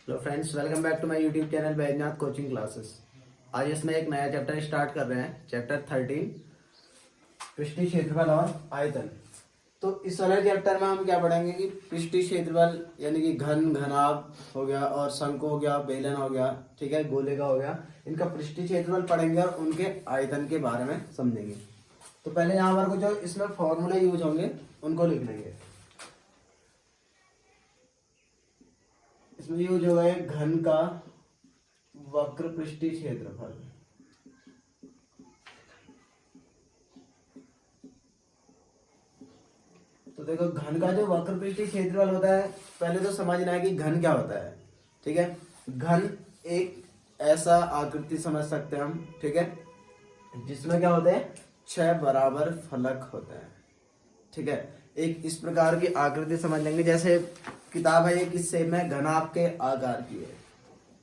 Hello friends, welcome back to my YouTube channel Baijnath coaching classes. आज इसमें एक नया चैप्टर स्टार्ट कर रहे हैं, चैप्टर 13 पृष्ठीय क्षेत्रफल और आयतन। तो इस वाले चैप्टर में हम क्या पढ़ेंगे कि पृष्ठीय क्षेत्रफल यानी कि घन, घनाभ हो गया और शंकु हो गया, बेलन हो गया, ठीक है, गोले का हो गया, इनका पृष्ठीय क्षेत्रफल पढ़ेंगे और उनके आयतन के बारे में समझेंगे। तो पहले यहाँ पर कुछ जो इसमें फॉर्मूले यूज होंगे उनको लिख लेंगे। इसमें यूज होगा एक घन का वक्र पृष्ठीय क्षेत्रफल। तो देखो, घन का जो वक्र पृष्ठीय क्षेत्रफल होता है, पहले तो समझना है कि घन क्या होता है। ठीक है, घन एक ऐसा आकृति समझ सकते हैं हम, ठीक है, जिसमें क्या होते हैं, 6 बराबर फलक होते हैं। ठीक है, एक इस प्रकार की आकृति समझ लेंगे। जैसे किताब है, एक इस शेप में घनाभ के आकार की है।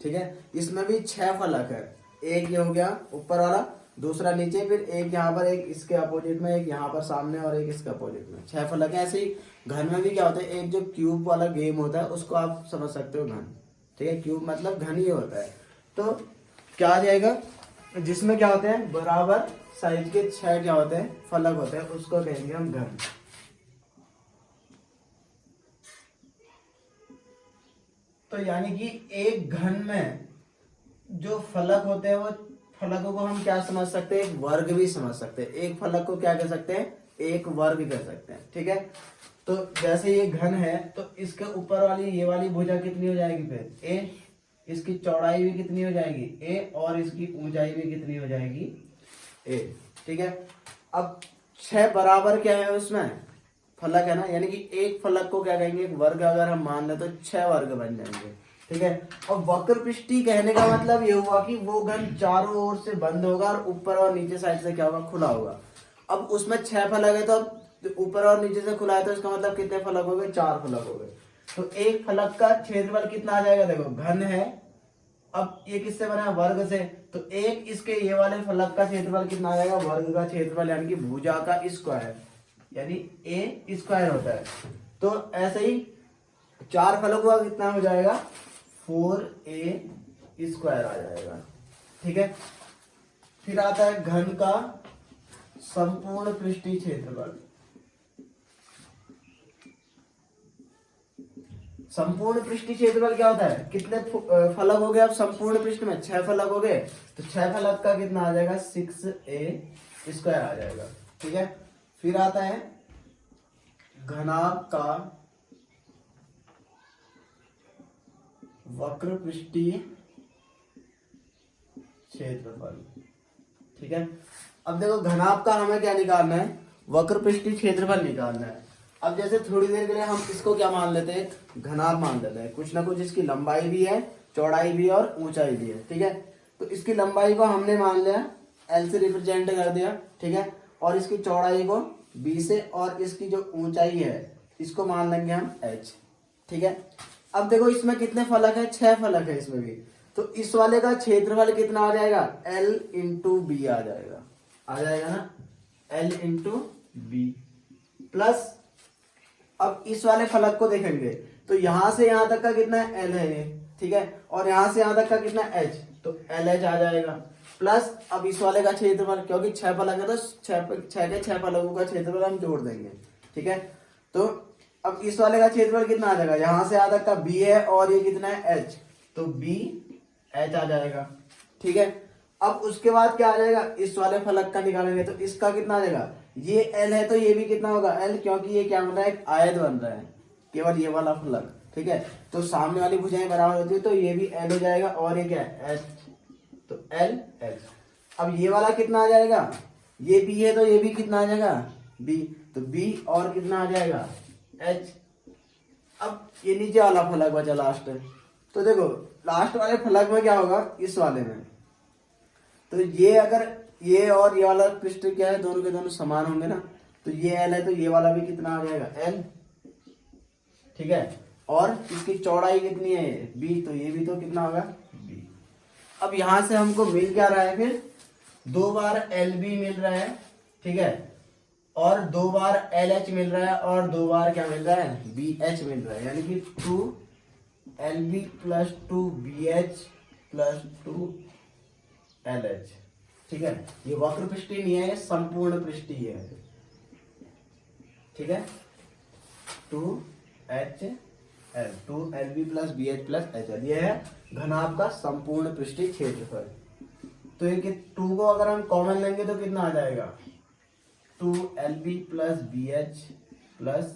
ठीक है, इसमें भी 6 फलक है। एक ये हो गया ऊपर वाला, दूसरा नीचे, फिर एक यहाँ पर, एक इसके अपोजिट में, एक यहाँ पर सामने और एक इसके अपोजिट में। 6 फलक है। ऐसे ही घन में भी क्या होता है, एक जो क्यूब वाला गेम होता है उसको आप समझ सकते हो, घन। ठीक है, क्यूब मतलब घन ही होता है। तो क्या आ जाएगा, जिसमें क्या होते हैं, बराबर साइज के 6 क्या होते हैं, फलक होते हैं, उसको कहेंगे हम घन। तो यानी कि एक घन में जो फलक होते हैं, वो फलकों को हम क्या समझ सकते हैं, एक वर्ग भी समझ सकते हैं। एक फलक को क्या कह सकते हैं, एक वर्ग कह सकते हैं। ठीक है, तो जैसे ये घन है तो इसके ऊपर वाली ये वाली भुजा कितनी हो जाएगी, फिर ए, इसकी चौड़ाई भी कितनी हो जाएगी ए, और इसकी ऊंचाई भी कितनी हो जाएगी ए। ठीक है, अब 6 बराबर क्या है, उसमें फलक है ना, यानी कि एक फलक को क्या कहेंगे, एक वर्ग अगर हम मान लें तो 6 वर्ग बन जाएंगे। ठीक है, और वक्र पृष्ठीय कहने का मतलब ये हुआ कि वो घन चारों ओर से बंद होगा और ऊपर और नीचे साइड से क्या होगा, खुला होगा। अब उसमें 6 फलक है, तो अब ऊपर और नीचे से खुला है, तो इसका मतलब कितने फलक हो गए, 4 फलक हो गए। तो एक फलक का क्षेत्रफल कितना आ जाएगा, देखो घन है, अब ये किससे बना है, वर्ग से, तो एक इसके ये वाले फलक का क्षेत्रफल कितना आ जाएगा, वर्ग का क्षेत्रफल, यानी कि भुजा का स्क्वायर, यानी ए स्क्वायर होता है। तो ऐसे ही 4 फलकों का कितना हो जाएगा, 4a स्क्वायर आ जाएगा। ठीक है, फिर आता है घन का संपूर्ण पृष्ठीय क्षेत्रफल। संपूर्ण पृष्ठीय क्षेत्रफल क्या होता है, कितने फलक हो गए, अब संपूर्ण पृष्ठ में 6 फलक हो गए, तो 6 फलक का कितना आ जाएगा, 6a स्क्वायर आ जाएगा। ठीक है, फिर आता है घनाभ का वक्र पृष्ठीय क्षेत्रफल। ठीक है, अब देखो घनाभ का हमें क्या निकालना है, वक्र पृष्ठीय क्षेत्रफल निकालना है। अब जैसे थोड़ी देर के लिए हम इसको क्या मान लेते हैं, घनाभ मान लेते हैं। कुछ ना कुछ इसकी लंबाई भी है, चौड़ाई भी और ऊंचाई भी है। ठीक है, तो इसकी लंबाई को हमने मान लिया, एल से रिप्रेजेंट कर दिया। ठीक है, और इसकी चौड़ाई को बी से, और इसकी जो ऊंचाई है इसको मान लेंगे हम एच। ठीक है, अब देखो इसमें कितने फलक है, 6 फलक है इसमें भी, तो इस वाले का क्षेत्रफल कितना आ जाएगा, L इंटू बी आ जाएगा ना, L इंटू बी प्लस, अब इस वाले फलक को देखेंगे तो यहां से यहां तक का कितना है, L है ये। ठीक है, और यहां से यहां तक का कितना H, तो LH आ जाएगा, प्लस अब इस वाले का क्षेत्रफल, क्योंकि 6 फलक है तो 6 के 6 फलकों का क्षेत्रफल हम जोड़ देंगे। ठीक है, तो अब इस वाले का क्षेत्रफल कितना आ जाएगा, यहां से यहां तक का B है और ये कितना है H, तो BH आ जाएगा। ठीक है, अब उसके बाद क्या आ जाएगा, इस वाले फलक का निकालेंगे तो इसका कितना आ जाएगा, ये L है तो ये भी कितना होगा L, क्योंकि ये क्या बन रहा है, एक आयत बन रहा है, केवल ये वाला फलक। ठीक है, तो सामने वाली भुजाएं बराबर होती है, तो ये भी L हो जाएगा, और ये क्या है H, तो L H। अब ये वाला कितना आ जाएगा, ये B है तो ये भी कितना आ जाएगा B, तो B और कितना आ जाएगा H। अब ये नीचे वाला फलक बचा लास्ट है, तो देखो लास्ट वाले फलक में क्या होगा, इस वाले में, तो ये अगर ये और ये वाला पृष्ठ क्या है, दोनों के दोनों समान होंगे ना, तो ये L है तो ये वाला भी कितना आ जाएगा L। ठीक है, और इसकी चौड़ाई कितनी है B, तो ये भी तो कितना होगा B। अब यहां से हमको मिल क्या रहा है, फिर 2 बार LB मिल रहा है। ठीक है, और 2 बार LH मिल रहा है, और 2 बार क्या मिल रहा है, BH मिल रहा है, यानी कि 2 LB plus 2BH plus 2LH। ठीक है, ये वक्र पृष्ठीय नहीं है, ये संपूर्ण पृष्ठीय है। ठीक है, 2HL 2LB plus BH plus HL, ये है घनाभ का संपूर्ण पृष्ठीय क्षेत्रफल। तो ये 2 को अगर हम कॉमन लेंगे तो कितना आ जाएगा, 2LB plus BH plus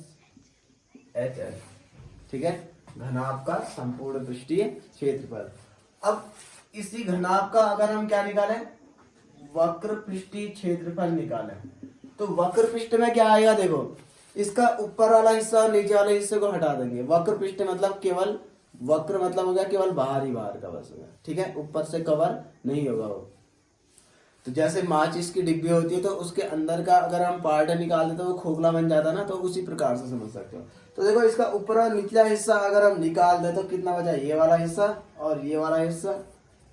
HL। ठीक है, घनाभ का संपूर्ण पृष्ठीय क्षेत्रफल। अब इसी घनाभ का अगर हम क्या निकालें, वक्र पृष्ठीय क्षेत्रफल निकालें, तो वक्र पृष्ठ में क्या आएगा, देखो इसका ऊपर वाला हिस्सा और नीचे वाले हिस्से को हटा देंगे। वक्र पृष्ठ मतलब केवल, वक्र मतलब हो गया केवल बाहर का बस होगा। ठीक है, ऊपर से कवर नहीं होगा वो। तो जैसे माचिस की डिब्बी होती है तो उसके अंदर का अगर हम पार्ट निकाल देते तो वो खोखला बन जाता है ना, तो उसी प्रकार से समझ सकते हो। तो देखो इसका ऊपर और निचला हिस्सा अगर हम निकाल दे तो कितना बचा, ये वाला हिस्सा और ये वाला हिस्सा,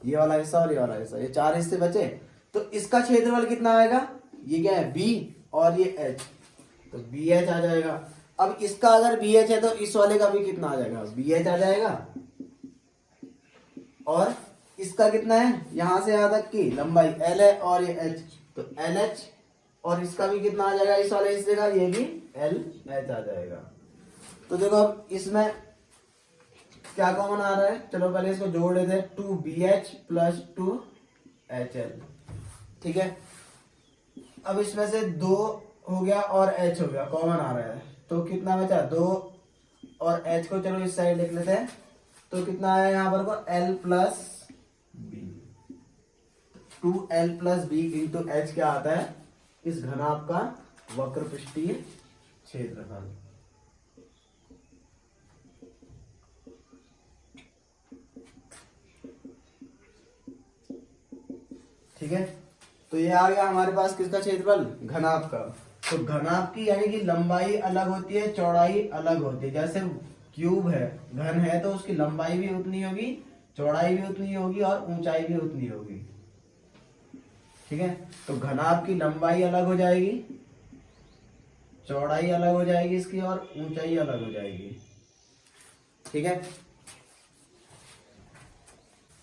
ये वाला हिस्सा और ये वाला हिस्सा, ये 4 हिस्से बचे। तो इसका क्षेत्रफल कितना आएगा, ये क्या है B और ये H, तो BH आ जाएगा। अब इसका अगर BH है तो इस वाले का भी कितना आ जाएगा, BH आ जाएगा। और इसका कितना है, यहां से यहां तक की लंबाई L है और ये H, तो LH। और इसका भी कितना आ जाएगा, इस वाले हिस्से का, ये भी LH आ जाएगा। तो देखो अब इसमें क्या कॉमन आ रहा है, चलो पहले इसको जोड़ लेते हैं, 2BH प्लस 2HL। ठीक है, अब इसमें से 2 हो गया और H हो गया, कॉमन आ रहा है, तो कितना बचा, 2 और H को चलो इस साइड लिख लेते हैं। तो कितना आया यहाँ पर को, L plus B, 2L plus B into H क्या आता है, इस घनाभ का वक्र पृष्ठीय क्षेत्रफल। ठीक है, तो ये आ गया हमारे पास किसका क्षेत्रफल, घनाभ का। तो घनाभ की यानी कि लंबाई अलग होती है, चौड़ाई अलग होती है। जैसे क्यूब है, घन है, तो उसकी लंबाई भी उतनी होगी, चौड़ाई भी उतनी होगी और ऊंचाई भी उतनी होगी। ठीक है, तो घनाभ की लंबाई अलग हो जाएगी, चौड़ाई अलग हो जाएगी इसकी, और ऊंचाई अलग हो जाएगी। ठीक है,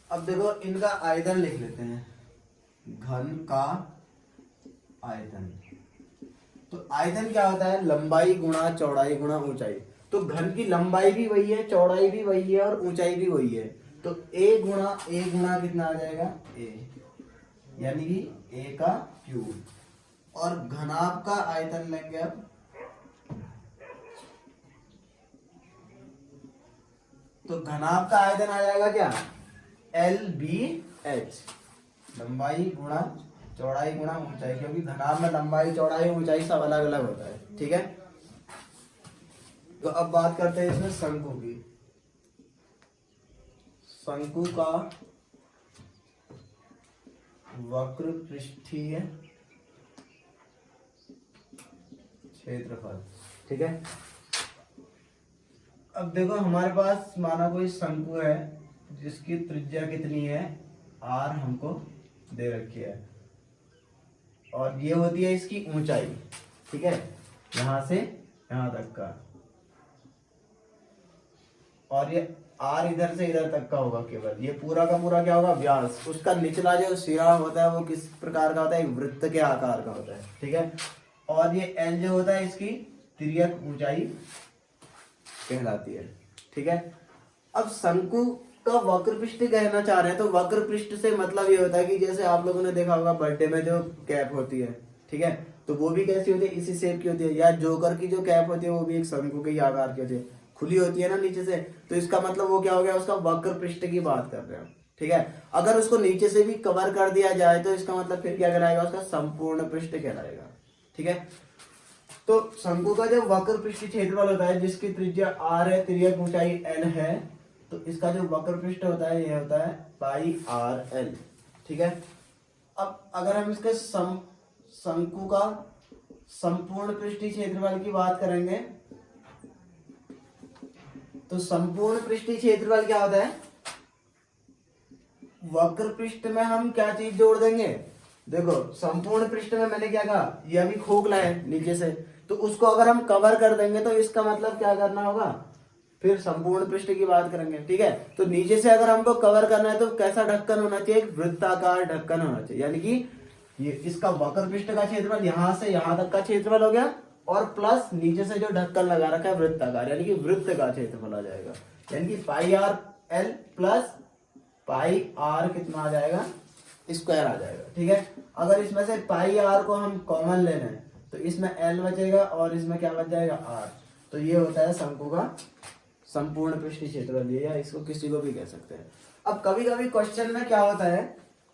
अब देखो इनका आयतन लिख लेते हैं, घन का आयतन। तो आयतन क्या होता है, लंबाई गुणा चौड़ाई गुणा ऊंचाई। तो घन की लंबाई भी वही है, चौड़ाई भी वही है और ऊंचाई भी वही है। तो a गुणा कितना आ जाएगा, a, यानी कि a का क्यूब। और घनाभ का आयतन लेंगे अब, तो घनाभ का आयतन आ जाएगा क्या, LBH, लंबाई गुणा चौड़ाई गुणा ऊंचाई, क्योंकि घनाभ में लंबाई चौड़ाई ऊंचाई सब अलग अलग होता है। ठीक है, तो अब बात करते हैं इसमें शंकु की। शंकु का वक्र पृष्ठीय क्षेत्रफल। ठीक है, अब देखो हमारे पास माना कोई शंकु है जिसकी त्रिज्या कितनी है, R हमको दे रखी है, और ये होती है इसकी ऊंचाई। ठीक है, यहां से यहां तक का, और ये R इधर से इधर तक का होगा केवल। ये पूरा का पूरा क्या होगा, व्यास। उसका निचला जो सिरा होता है वो किस प्रकार का होता है, एक वृत्त के आकार का होता है। ठीक है, और ये L जो होता है इसकी तिर्यक ऊंचाई कहलाती है। ठीक है, अब शंकु का वक्र पृष्ठ कहना चाह रहे हैं, तो वक्र पृष्ठ से मतलब ये होता है कि जैसे आप लोगों ने देखा होगा बर्थडे में जो कैप होती है, ठीक है, तो वो भी कैसी होती है, इसी शेप की होती है। या जोकर की जो कैप होती है वो भी एक शंकु के ही आकार की होती है, खुली होती है ना नीचे से। तो इसका मतलब वो क्या हो गया, उसका वक्र पृष्ठ की बात कर रहे हैं। ठीक है, अगर उसको नीचे से भी कवर कर दिया जाए तो इसका मतलब फिर क्या कहलाएगा, उसका संपूर्ण पृष्ठ कहलाएगा। ठीक है, तो शंकु का जो वक्र पृष्ठ क्षेत्रफल होता है जिसकी त्रिज्या R है, तिर्यक ऊंचाई L है, तो इसका जो वक्र पृष्ठ होता है ये होता है पाई RL। ठीक है, अब अगर हम इसके शंकु का संपूर्ण पृष्ठीय क्षेत्रफल की बात करेंगे, तो संपूर्ण पृष्ठीय क्षेत्रफल क्या होता है, वक्र पृष्ठ में हम क्या चीज जोड़ देंगे। देखो संपूर्ण पृष्ठ में मैंने क्या कहा, ये अभी खोखला है नीचे से, तो उसको अगर हम कवर कर देंगे तो इसका मतलब क्या करना होगा, फिर संपूर्ण पृष्ठ की बात करेंगे। ठीक है, तो नीचे से अगर हमको कवर करना है तो कैसा ढक्कन होना चाहिए, एक वृत्ताकार ढक्कन होना चाहिए, यानी कि ये इसका वक्र पृष्ठ का क्षेत्रफल यहां से यहां तक का क्षेत्रफल हो गया, और प्लस नीचे से जो ढक्कन लगा रखा है वृत्ताकार, यानी कि वृत्त का क्षेत्रफल आ जाएगा, यानी कि pi R L plus pi R कितना आ जाएगा, स्क्वायर आ जाएगा। ठीक है, अगर इसमें से पाई आर को हम कॉमन ले लें तो इसमें एल बचेगा और इसमें क्या बच जाएगा, आर। तो ये होता है शंकु का संपूर्ण पृष्ठीय क्षेत्रफल, या इसको किसी को भी कह सकते हैं। अब कभी कभी क्वेश्चन में क्या होता है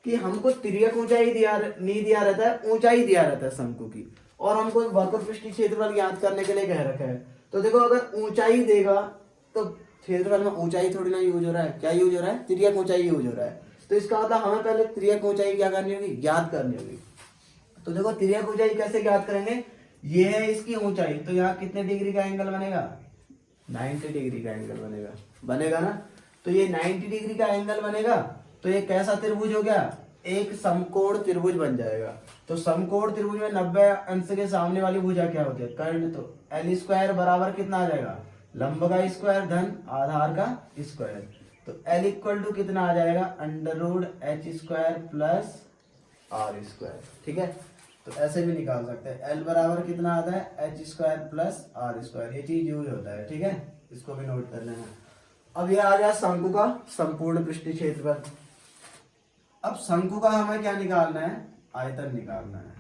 कि हमको तिर्यक ऊंचाई नहीं दिया रहता है, ऊंचाई दिया रहता है शंकु की, और हमको वक्र पृष्ठीय क्षेत्रफल ज्ञात करने के लिए कह रखा है। तो देखो अगर ऊंचाई देगा तो क्षेत्रफल में ऊंचाई थोड़ी ना यूज हो रहा है, क्या यूज हो रहा है, तिर्यक ऊंचाई यूज हो रहा है। तो इसका मतलब हमें पहले तिर्यक ऊंचाई क्या करनी होगी, ज्ञात करनी होगी। तो देखो तिर्यक ऊंचाई कैसे ज्ञात करेंगे, ये है इसकी ऊंचाई, तो यहाँ कितने डिग्री का एंगल बनेगा, 90 डिग्री का एंगल बनेगा ना। तो ये 90 डिग्री का एंगल बनेगा, तो ये कैसा त्रिभुज हो गया, एक समकोण त्रिभुज बन जाएगा। तो समकोण त्रिभुज में 90 अंश के सामने वाली भुजा क्या होती है, कर्ण। तो एल स्क्वायर बराबर कितना आ जाएगा, लंब का स्क्वायर धन आधार का स्क्वायर। तो एल इक्वल टू कितना आ जाएगा, under root H square plus R square. ठीक है, तो ऐसे भी निकाल सकते हैं, एल बराबर कितना आता है, H square plus R square, ये चीज यूज होता है। ठीक है, इसको भी नोट कर लेना। अब ये आ गया शंकु का संपूर्ण पृष्ठीय क्षेत्रफल। अब शंकु का हमें क्या निकालना है, आयतन निकालना है।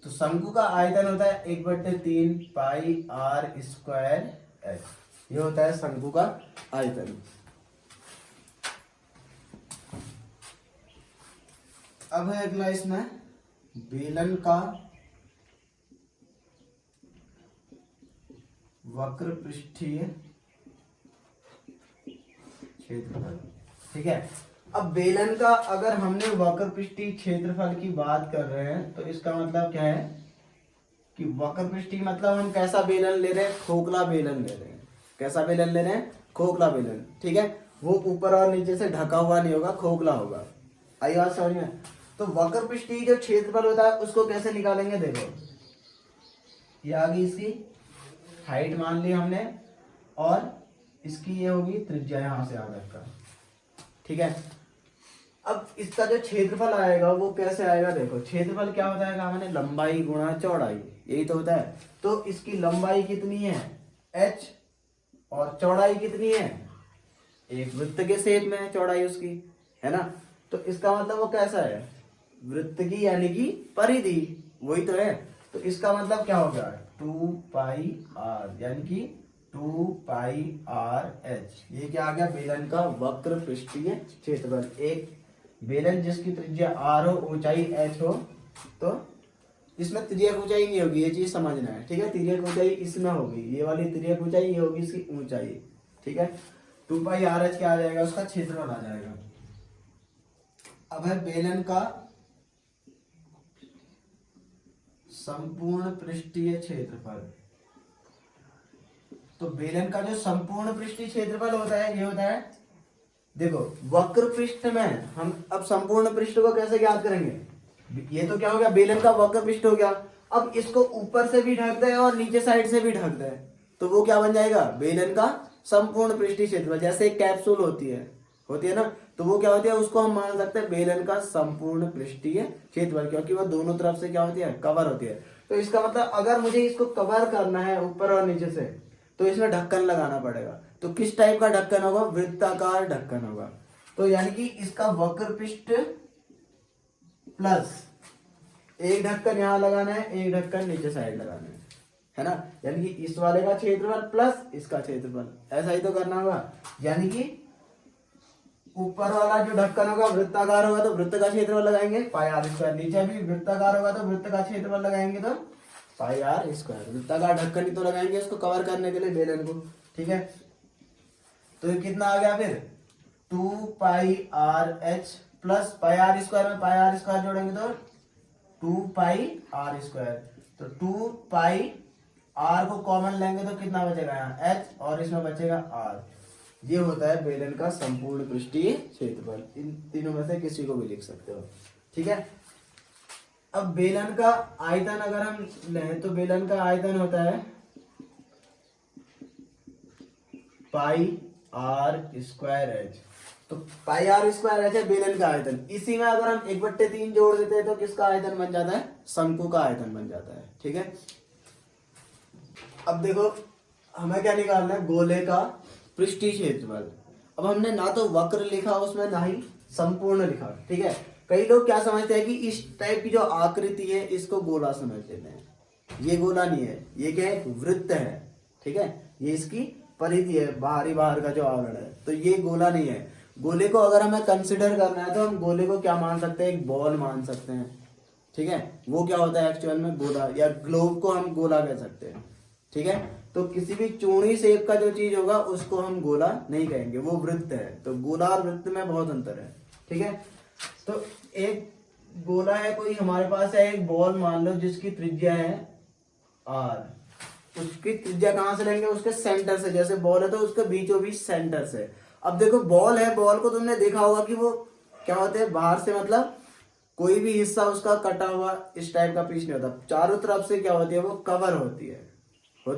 तो शंकु का आयतन होता है 1/3 पाई आर स्क्वायर एच, ये होता है शंकु का आयतन। अब है अगला इसमें बेलन का वक्र पृष्ठीय क्षेत्रफल। ठीक है, अब बेलन का अगर हमने वक्र पृष्ठीय क्षेत्रफल की बात कर रहे हैं तो इसका मतलब क्या है कि वक्र पृष्ठीय मतलब हम कैसा बेलन ले रहे हैं, खोखला बेलन ले रहे हैं। कैसा बेलन ले रहे हैं, खोखला बेलन। ठीक है, वो ऊपर और नीचे से ढका हुआ नहीं होगा, खोखला होगा। आई बात समझ में। तो वक्र पृष्ठीय जो क्षेत्रफल होता है उसको कैसे निकालेंगे, देखो ये आ गई इसकी हाइट मान ली हमने, और इसकी ये होगी त्रिज्या यहां से आगे का। ठीक है, अब इसका जो क्षेत्रफल आएगा वो कैसे आएगा, देखो क्षेत्रफल क्या होता है, कहा मैंने लंबाई गुणा चौड़ाई, यही तो होता है। तो इसकी लंबाई कितनी है h, और चौड़ाई कितनी है, एक वृत्त के शेप में है चौड़ाई उसकी, है ना। तो इसका मतलब वो कैसा है, वृत्त की यानी कि परिधि, वही तो है। तो इसका मतलब क्या हो गया, 2 पाई आर, यानी कि 2 पाई आर एच। ये क्या आ गया, बेलन का वक्र पृष्ठीय क्षेत्रफल। एक बेलन जिसकी त्रिज्या आर हो, ऊंचाई एच हो, तो इसमें तिर्यक ऊंचाई नहीं होगी, ये चीज समझना है। ठीक है, तिर्यक ऊंचाई इसमें होगी, ये वाली तिर्यक ऊंचाई, ये होगी इसकी ऊंचाई। ठीक है, 2 पाई आर एच क्या आ जाएगा, उसका क्षेत्रफल आ जाएगा। अब है बेलन का संपूर्ण पृष्ठीय क्षेत्रफल। तो बेलन का जो संपूर्ण पृष्ठीय क्षेत्रफल होता है, ये होता है, देखो वक्र पृष्ठ में हम अब संपूर्ण पृष्ठ को कैसे ज्ञात करेंगे, ये तो क्या हो गया, बेलन का वक्र पृष्ठ हो गया। अब इसको ऊपर से भी ढक दे और नीचे साइड से भी ढक दे, तो वो क्या बन जाएगा, बेलन का संपूर्ण पृष्ठीय क्षेत्रफल। जैसे एक कैप्सूल होती है ना, तो वो क्या होती है, उसको हम मान सकते हैं बेलन का संपूर्ण पृष्ठीय क्षेत्रफल, क्योंकि वो दोनों तरफ से क्या होती है, कवर होती है। तो इसका मतलब अगर मुझे इसको कवर करना है ऊपर और नीचे से, तो इसमें ढक्कन लगाना पड़ेगा। तो किस टाइप का ढक्कन होगा, वृत्ताकार ढक्कन होगा। तो यानी कि इसका वक्र पृष्ठ प्लस एक ढक्कन यहां लगाना है, एक ढक्कन नीचे साइड लगाना है ना। यानी कि इस वाले का क्षेत्रफल प्लस इसका क्षेत्रफल, ऐसा ही तो करना होगा। यानी कि ऊपर वाला जो ढक्कन होगा वृत्ताकार होगा तो वृत्त का क्षेत्रफल लगाएंगे पाई आर स्क्वायर, नीचे भी वृत्ताकार होगा तो वृत्त का क्षेत्रफल लगाएंगे तो पाई आर स्क्वायर। वृत्ताकार ढक्कन ही तो लगाएंगे उसको कवर करने के लिए बेलन को। ठीक है, तो ये कितना आ गया फिर, 2 pi R H plus pi R square में पाई आर स्क्वायर जोड़ेंगे तो 2 पाई आर स्क्वायर। तो 2 पाई आर को कॉमन लेंगे तो कितना बचेगा, यहाँ एच और इसमें बचेगा आर। ये होता है बेलन का संपूर्ण पृष्ठीय क्षेत्रफल। इन तीनों में से किसी को भी लिख सकते हो। ठीक है, अब बेलन का आयतन अगर हम लें तो बेलन का आयतन होता है पाई आर स्क्वायर एच। तो पाई आर स्क्वायर एच है बेलन का आयतन। इसी में अगर हम 1/3 जोड़ देते हैं तो किसका आयतन बन जाता है? शंकु का आयतन बन जाता है। ठीक है, अब देखो हमें क्या निकालना है? गोले का पृष्ठीय क्षेत्रफल। अब हमने ना तो वक्र लिखा उसमें ना ही संपूर्ण लिखा। ठीक है, कई लोग क्या समझते हैं कि इस टाइप की जो आकृति है इसको गोला समझ लेते हैं। ये गोला नहीं है, ये क्या है? वृत्त है। ठीक है, ये इसकी परिधि है, बाहर का जो आवरण है। तो ये गोला नहीं है। गोले को अगर हमें कंसिडर करना है तो हम गोले को क्या मान सकते हैं? एक बॉल मान सकते हैं। ठीक है, वो क्या होता है एक्चुअल में? गोला, या ग्लोब को हम गोला कह सकते हैं। ठीक है, तो किसी भी चूड़ी शेप का जो चीज होगा उसको हम गोला नहीं कहेंगे, वो वृत्त है। तो गोला और वृत्त में बहुत अंतर है। ठीक है, तो एक गोला है, कोई हमारे पास है एक बॉल मान लो जिसकी त्रिज्या है आर। उसकी त्रिज्या कहां से लेंगे? उसके सेंटर से। जैसे बॉल है तो उसके बीचों बीच सेंटर से। अब देखो बॉल है, बॉल को तुमने देखा होगा कि वो क्या होते हैं? बाहर से मतलब कोई भी हिस्सा उसका कटा हुआ इस टाइप का पीस नहीं होता, चारों तरफ से क्या होती है? वो कवर होती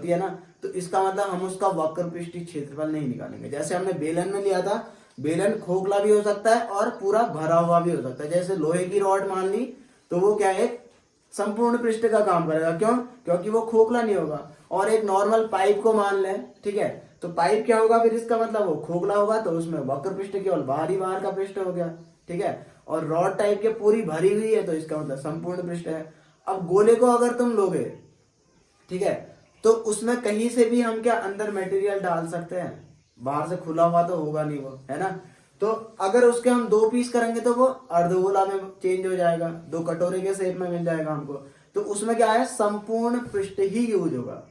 है ना। तो इसका मतलब हम उसका वक्र पृष्ठीय क्षेत्रफल नहीं निकालेंगे। जैसे हमने बेलन में लिया था, बेलन खोखला भी हो सकता है और पूरा भरा हुआ भी हो सकता है। जैसे लोहे की रॉड मान ली तो वो क्या है? संपूर्ण पृष्ठ का काम करेगा। क्यों? क्योंकि वो खोखला नहीं होगा। और एक नॉर्मल पाइप को मान लें, ठीक है, तो पाइप क्या होगा फिर? इसका मतलब वो खोखला होगा, तो उसमें वक्र पृष्ठ केवल बाहर का पृष्ठ हो गया। ठीक है, और रॉड टाइप के पूरी भरी हुई है तो इसका मतलब संपूर्ण पृष्ठ है। अब गोले को अगर तुम लोगे, ठीक है, तो उसमें कहीं से भी हम क्या अंदर मटेरियल डाल सकते हैं? बाहर से खुला हुआ तो होगा नहीं वो, है ना। तो अगर उसके हम 2 पीस करेंगे तो वो अर्धगोला में चेंज हो जाएगा, 2 कटोरे के शेप में मिल जाएगा हमको। तो उसमें क्या है? संपूर्ण पृष्ठ ही यूज होगा।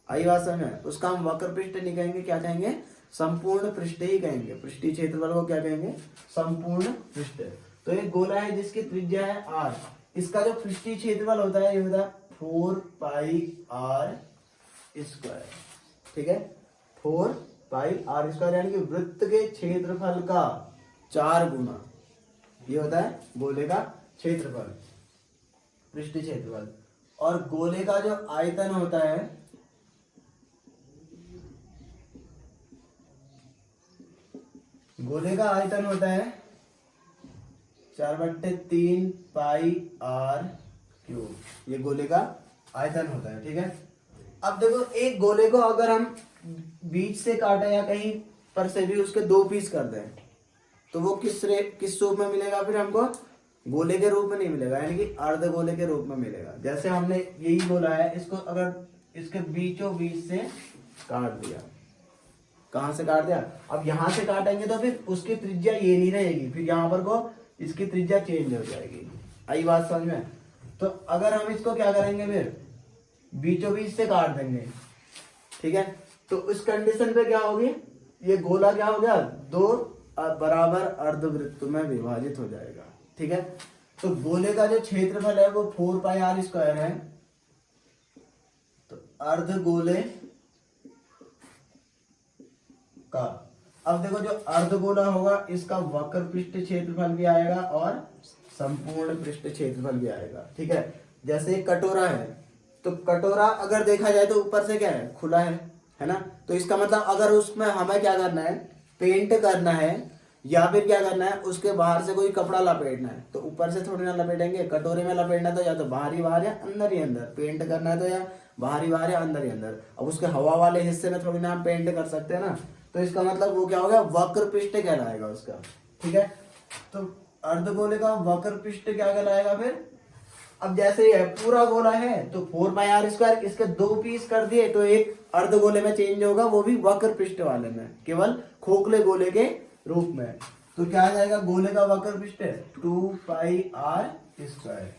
आई बात समझ में? उसका हम वक्र पृष्ठ नहीं कहेंगे, क्या कहेंगे? संपूर्ण पृष्ठ ही कहेंगे। पृष्ठीय क्षेत्रफल को क्या कहेंगे? संपूर्ण पृष्ठ। तो एक गोला है जिसकी त्रिज्या है आर, इसका जो पृष्ठीय क्षेत्रफल होता है ये होता है 4 पाई आर स्क्वायर। ठीक है, 4 पाई आर स्क्वायर, यानी कि वृत्त के क्षेत्रफल का 4 गुना ये होता है गोले का क्षेत्रफल, पृष्ठीय क्षेत्रफल। और गोले का जो आयतन होता है, गोले का आयतन होता है 4/3 पाई आर क्यूब। ये गोले का आयतन होता है। ठीक है, अब देखो एक गोले को अगर हम बीच से काटे या कहीं पर से भी उसके 2 पीस कर दें तो वो किस रूप में मिलेगा? फिर हमको गोले के रूप में नहीं मिलेगा, यानी कि अर्ध गोले के रूप में मिलेगा। जैसे हमने यही गोला है, इसको अगर इसके बीचों बीच से काट दिया, कहां से काट दिया? अब यहां से काटेंगे तो फिर उसकी त्रिज्या ये नहीं रहेगी, फिर यहाँ पर को इसकी त्रिज्या चेंज हो जाएगी। आई बात समझ में? तो अगर हम इसको क्या करेंगे? फिर बीचों बीच से काट देंगे। ठीक है, तो उस कंडीशन पे क्या होगी? ये गोला क्या हो गया? 2 बराबर अर्धवृत्त में विभाजित हो जाएगा। ठीक है, तो गोले का जो क्षेत्रफल है वो 4 पाई आर स्क्वायर है। तो अर्ध गोले का, अब देखो जो अर्धगोला होगा इसका वक्र पृष्ठ क्षेत्रफल भी आएगा और संपूर्ण पृष्ठ क्षेत्रफल भी आएगा। ठीक है, जैसे एक कटोरा है, तो कटोरा अगर देखा जाए तो ऊपर से क्या है? खुला है ना। तो इसका मतलब अगर उसमें हमें क्या करना है? पेंट करना है, या फिर क्या करना है? उसके बाहर से कोई कपड़ा लपेटना है, तो ऊपर से थोड़ी ना लपेटेंगे। कटोरे में लपेटना तो या तो बाहर ही बाहर या अंदर ही अंदर, पेंट करना है तो या बाहर ही बाहर या अंदर ही अंदर। अब उसके हवा वाले हिस्से में थोड़ी ना हम पेंट कर सकते हैं ना। तो इसका मतलब वो क्या होगा? वक्र पृष्ठ कहलाएगा उसका। ठीक है, तो अर्धगोले का वक्र पृष्ठ क्या कहलाएगा फिर? अब जैसे ये पूरा गोला है तो 4 पाई आर स्क्वायर, इसके 2 पीस कर दिए तो एक अर्धगोले में चेंज होगा, वो भी वक्र पृष्ठ वाले में, केवल खोखले गोले के रूप में। तो क्या आ जाएगा? गोले का वक्र पृष्ठ 2 पाई आर स्क्वायर।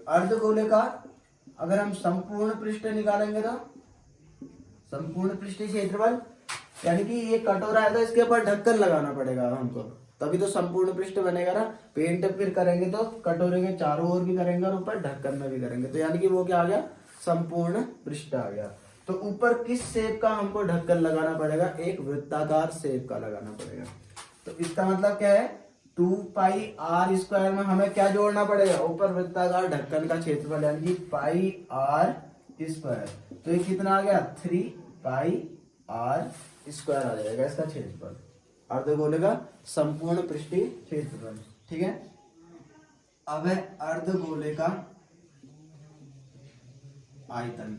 अर्धगोले का अगर हम संपूर्ण पृष्ठ निकालेंगे तो संपूर्ण पृष्ठीय क्षेत्रफल, यानी कि ये कटोरा है तो इसके ऊपर ढक्कन लगाना पड़ेगा हमको, तभी तो संपूर्ण पृष्ठ बनेगा ना। पेंट फिर करेंगे तो कटोरे के चारों ओर भी करेंगे और ऊपर ढक्कन में भी करेंगे, तो यानी कि वो क्या आ गया? संपूर्ण पृष्ठ आ गया। तो ऊपर किस शेप का हमको ढक्कन लगाना पड़ेगा? एक वृत्ताकार शेप का लगाना पड़ेगा। तो इसका मतलब क्या है? 2 पाई आर स्क्वायर में हमें क्या जोड़ना पड़ेगा? ऊपर वृत्ताकार ढक्कन का क्षेत्रफल, यानी कि पाई आर स्क्वायर। तो ये कितना आ गया? 3 पाई आर स्क्वायर आ जाएगा इसका क्षेत्रफल, अर्धगोले का संपूर्ण पृष्ठीय क्षेत्रफल। ठीक है, अब है अर्धगोले का आयतन।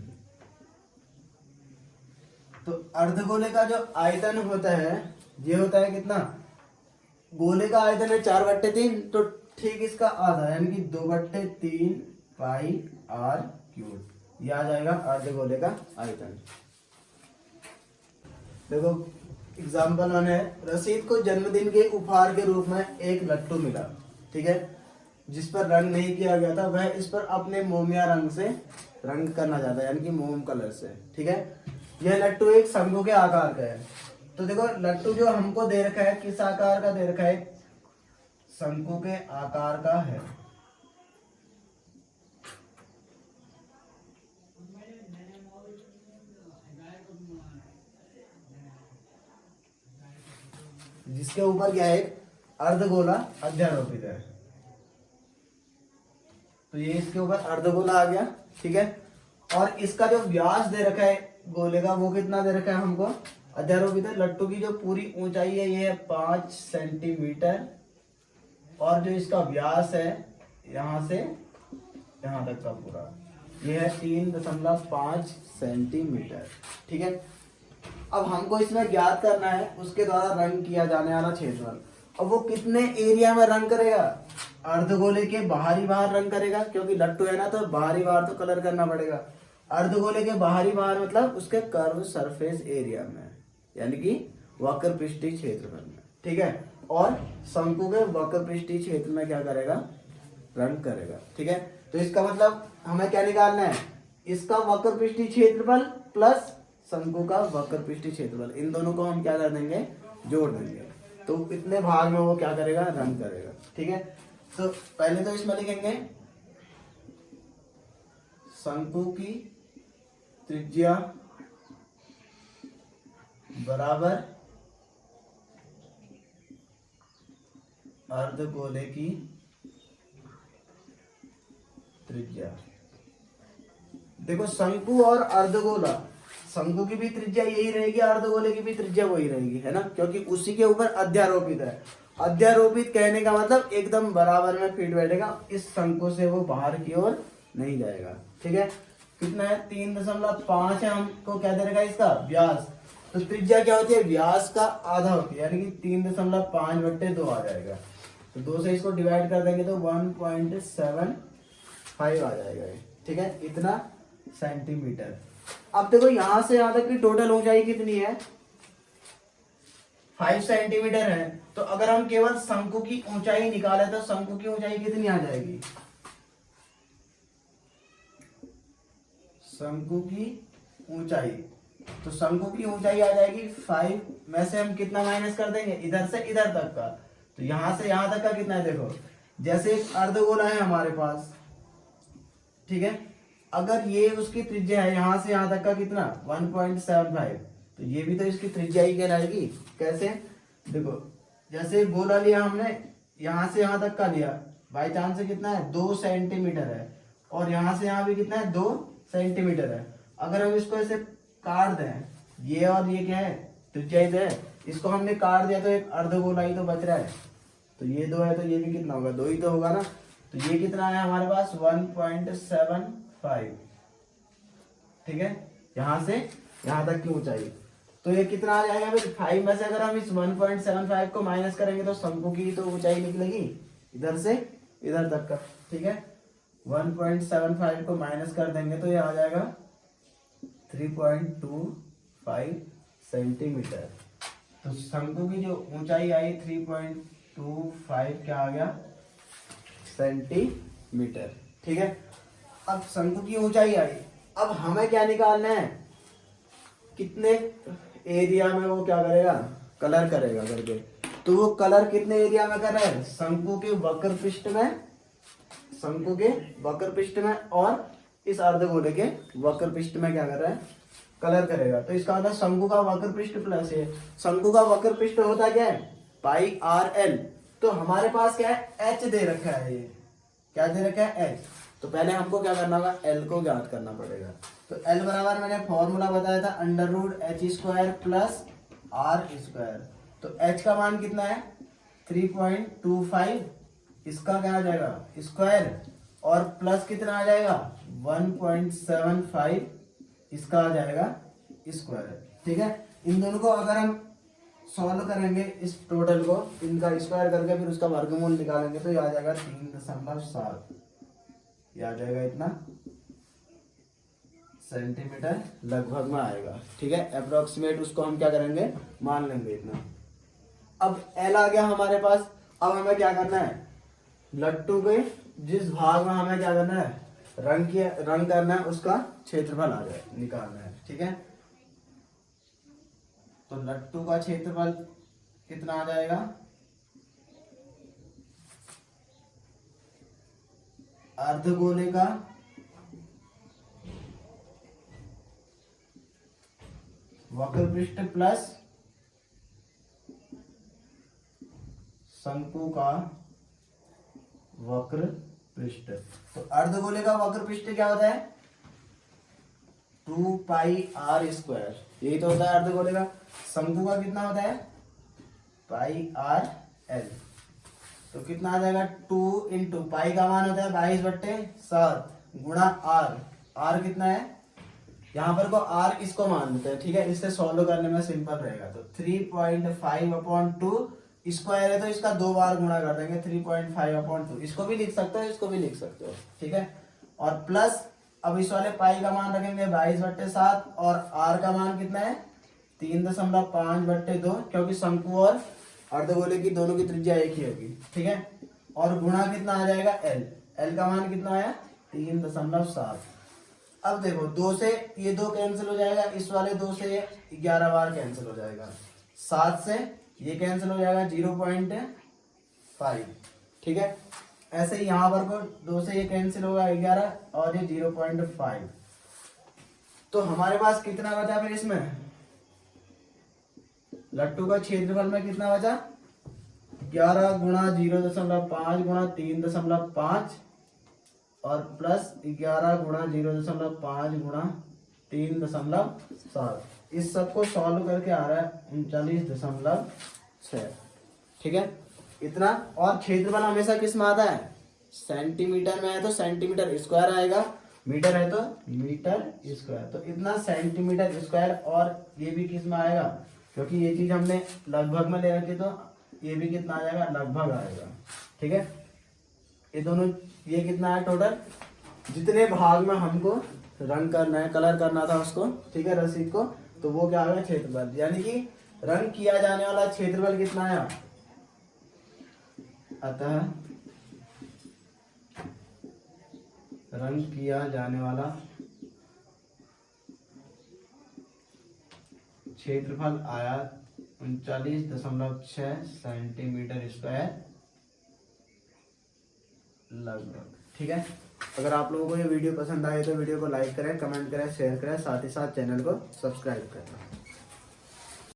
तो अर्धगोले का जो आयतन होता है ये होता है कितना, गोले का आयतन है 4/3, तो ठीक इसका आधा यानी कि 2/3 पाई आर क्यूब, ये आ जाएगा अर्धगोले का आयतन। देखो एग्जाम्पल 1 है, रसीद को जन्मदिन के उपहार के रूप में एक लट्टू मिला, ठीक है, जिस पर रंग नहीं किया गया था, वह इस पर अपने मोमिया रंग से रंग करना चाहता है, यानी कि मोम कलर से। ठीक है, यह लट्टू एक शंकु के आकार का है। तो देखो लट्टू जो हमको दे रखा है किस आकार का दे रखा है, शंकु के आकार का है। जिसके ऊपर क्या है, एक अर्धगोला अध्यारोपित है। तो ये इसके ऊपर अर्धगोला आ गया। ठीक है, और इसका जो व्यास दे रखा है गोले का वो कितना दे रखा है हमको, अध्यारोपित है। लट्टू की जो पूरी ऊंचाई है ये है 5 सेंटीमीटर, और जो इसका व्यास है यहां से यहां तक का पूरा ये है 3.5 सेंटीमीटर। ठीक है, अब हमको इसमें ज्ञात करना है उसके द्वारा रंग किया जाने वाला क्षेत्रफल। अब वो कितने एरिया में रंग करेगा, अर्धगोले के बाहरी बाहर रंग करेगा, क्योंकि लट्टू है ना तो बाहरी बाहर तो कलर करना पड़ेगा। अर्धगोले के बाहरी बाहर मतलब उसके कर्व सरफेस एरिया में, यानी कि वक्र पृष्ठीय क्षेत्रफल में। ठीक है, और शंकु के वक्र पृष्ठीय क्षेत्र में क्या करेगा, रंग करेगा। ठीक है, तो इसका मतलब हमें क्या निकालना है, इसका वक्र पृष्ठीय क्षेत्रफल प्लस शंकु का वक्र पृष्ठीय क्षेत्रफल, इन दोनों को हम क्या कर देंगे, जोड़ देंगे। तो इतने भाग में वो क्या करेगा, रंग करेगा। ठीक है, तो पहले तो इसमें लिखेंगे शंकु की त्रिज्या बराबर अर्धगोले की त्रिज्या। देखो शंकु और अर्धगोला, शंकु की भी त्रिज्या यही रहेगी, अर्धगोले की भी त्रिज्या वही रहेगी, है ना, क्योंकि उसी के ऊपर अध्यारोपित है। अध्यारोपित कहने का मतलब एकदम बराबर में फिट बैठेगा, इस शंकु से वो बाहर की ओर नहीं जाएगा। ठीक है, कितना है 3.5 है, हमको क्या दे रखा है इसका व्यास। तो त्रिज्या क्या होती है, व्यास का आधा होती है, यानी कि 3.5/2 आ जाएगा। तो 2 से इसको डिवाइड कर देंगे तो 1.75 आ जाएगा। ठीक है, इतना सेंटीमीटर। अब देखो यहां से यहां तक की टोटल ऊंचाई कितनी है, 5 सेंटीमीटर है। तो अगर हम केवल शंकु की ऊंचाई निकाले तो शंकु की ऊंचाई कितनी आ जाएगी, शंकु की ऊंचाई, तो शंकु की ऊंचाई आ जाएगी 5 में से हम कितना माइनस कर देंगे, इधर से इधर तक का। तो यहां से यहां तक का कितना है, देखो जैसे एक अर्धगोला है हमारे पास, ठीक है, अगर ये उसकी त्रिज्या है यहां से यहां तक का कितना 1.75, तो ये भी तो इसकी त्रिज्या ही कहलाएगी। कैसे, देखो जैसे गोला लिया हमने, यहां से यहां तक का लिया, बाई चांस से कितना है 2 सेंटीमीटर है, और यहां से यहां भी कितना है 2 सेंटीमीटर है। अगर हम इसको ऐसे काट दें, ये और ये क्या है त्रिज्या है, इसको हमने काट दिया तो एक अर्धगोला ही तो बच रहा है। तो ये 2 है तो ये भी कितना होगा, 2 ही तो होगा ना। तो ये कितना है हमारे पास 1.75। ठीक है, यहां से यहां तक की ऊंचाई, तो ये कितना आ जाएगा फिर 5 में से अगर हम इस 1.75 को माइनस करेंगे तो शंकु की तो ऊंचाई निकलेगी इधर से इधर तक का। ठीक है, 1.75 को माइनस कर देंगे तो ये आ जाएगा 3.25 सेंटीमीटर। तो शंकु की जो ऊंचाई आई 3.25 क्या आ गया, सेंटीमीटर। ठीक है, अब शंकु की ऊंचाई आई, अब हमें क्या निकालना है, कितने एरिया में वो क्या करेगा, कलर करेगा करके। तो वो कलर कितने एरिया में कर रहा है, शंकु के वक्र पृष्ठ में, शंकु के वक्र पृष्ठ में और इस अर्धगोले के वक्र पृष्ठ में क्या कर रहा है, कलर करेगा। तो इसका मतलब शंकु का वक्र पृष्ठ प्लस है, शंकु का वक्र पृष्ठ होता क्या है पाई आर एल। तो हमारे पास क्या है एच दे रखा है, ये क्या दे रखा है एच। तो पहले हमको क्या करना होगा, एल को ज्ञात करना पड़ेगा। तो एल बराबर मैंने फॉर्मूला बताया था √h² प्लस आर स्क्वायर। तो एच का मान कितना है 3.25, इसका क्या आ जाएगा स्क्वायर, और प्लस कितना आ जाएगा 1.75, इसका आ जाएगा स्क्वायर। ठीक है, इन दोनों को अगर हम सॉल्व करेंगे इस टोटल को, इनका स्क्वायर करके फिर उसका वर्गमूल निकालेंगे तो ये आ जाएगा 3.7, ये आ जाएगा इतना सेंटीमीटर लगभग में आएगा। ठीक है, अप्रोक्सीमेट उसको हम क्या करेंगे मान लेंगे इतना। अब एल आ गया हमारे पास। अब हमें क्या करना है, लट्टू के जिस भाग में हमें क्या करना है रंग करना है उसका क्षेत्रफल आ जाए निकालना है। ठीक है, तो लट्टू का क्षेत्रफल कितना आ जाएगा, अर्धगोले का वक्र पृष्ठ प्लस शंकु का वक्र पृष्ठ। तो अर्धगोले का वक्र पृष्ठ क्या होता है 2 पाई आर स्क्वायर, यही तो होता है अर्धगोले का। शंकु का कितना होता है पाई आर एल, तो कितना आ जाएगा 2 इंटू पाई का मान होता है 22/7 गुणा आर, आर कितना है यहाँ पर को आर इसको मान लेते हैं। ठीक है, इससे सॉल्व करने में सिंपल रहेगा। तो 3.5/2 स्क्वायर है तो इसका 2 बार गुणा कर देंगे 3.5/2, इसको भी लिख सकते हो इसको भी लिख सकते हो। ठीक है, और प्लस अब इस वाले पाई का मान रखेंगे 22/7 और आर का मान कितना है 3.5/2, क्योंकि शंकु और अर्धगोले की दोनों की त्रिज्या एक ही होगी। ठीक है, और गुणा कितना आ जाएगा एल, एल का मान कितना आया 3.7। अब देखो 2 से ये 2 कैंसिल हो जाएगा, इस वाले 2 से ये 11 बार कैंसिल हो जाएगा, 7 से ये कैंसिल हो जाएगा 0.5। ठीक है, ऐसे ही यहाँ पर को 2 से ये कैंसिल होगा 11 और ये 0.5। तो हमारे पास कितना बचा फिर इसमें, लट्टू का क्षेत्रफल में कितना बचा 11 गुणा 0.5 गुणा 3.5 और प्लस 11 गुणा 0.5 गुणा 3.7। इस सब को सॉल्व करके आ रहा है 39.6। ठीक है, इतना। और क्षेत्रफल हमेशा किस में आता है सेंटीमीटर में है तो सेंटीमीटर स्क्वायर आएगा, मीटर है तो मीटर स्क्वायर। तो इतना सेंटीमीटर स्क्वायर, और ये भी किस में आएगा क्योंकि ये चीज हमने लगभग में ले रखी तो ये भी कितना आ जाएगा लगभग आएगा। ठीक है, ये दोनों ये कितना है टोटल, जितने भाग में हमको रंग करना है कलर करना था उसको, ठीक है रसीद को, तो वो क्या होगा क्षेत्रफल, यानी कि रंग किया जाने वाला क्षेत्रफल कितना आया, अतः रंग किया जाने वाला क्षेत्रफल आया 39.6 सेंटीमीटर स्क्वायर लगभग। ठीक है, अगर आप लोगों को ये वीडियो पसंद आए तो वीडियो को लाइक करें, कमेंट करें, शेयर करें, साथ ही साथ चैनल को सब्सक्राइब करें।